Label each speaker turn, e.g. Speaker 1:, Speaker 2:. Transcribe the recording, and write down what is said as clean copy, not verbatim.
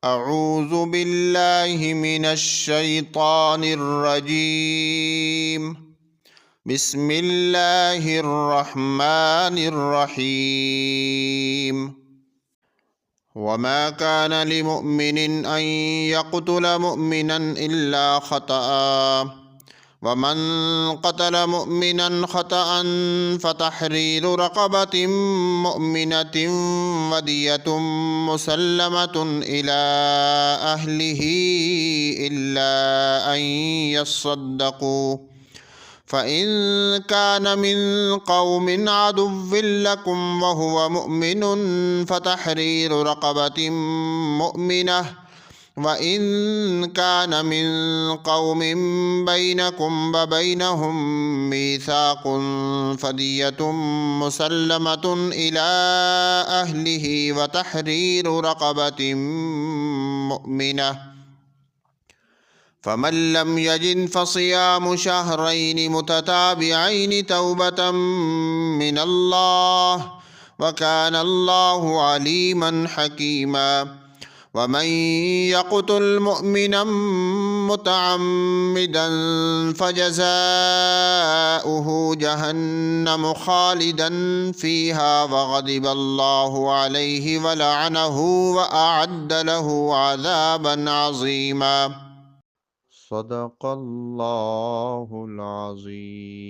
Speaker 1: أعوذ بالله من الشيطان الرجيم. بسم الله الرحمن الرحيم. وما كان لمؤمن أن يقتل مؤمنا إلا خطأ، ومن قتل مؤمنا خطأ فتحرير رقبة مؤمنة ودية مسلمة إلى أهله إلا أن يصدقوا، فإن كان من قوم عدو لكم وهو مؤمن فتحرير رقبة مؤمنة، وإن كان من قوم بينكم وبينهم ميثاق فدية مسلمة إلى أهله وتحرير رقبة مؤمنة، فمن لم يجد فصيام شهرين متتابعين توبة من الله، وكان الله عليما حكيما. ومن يقتل مؤمنا متعمدا فجزاؤه جهنم خالدا فيها وغضب الله عليه ولعنه وأعد له عذابا عظيما. صدق الله العظيم.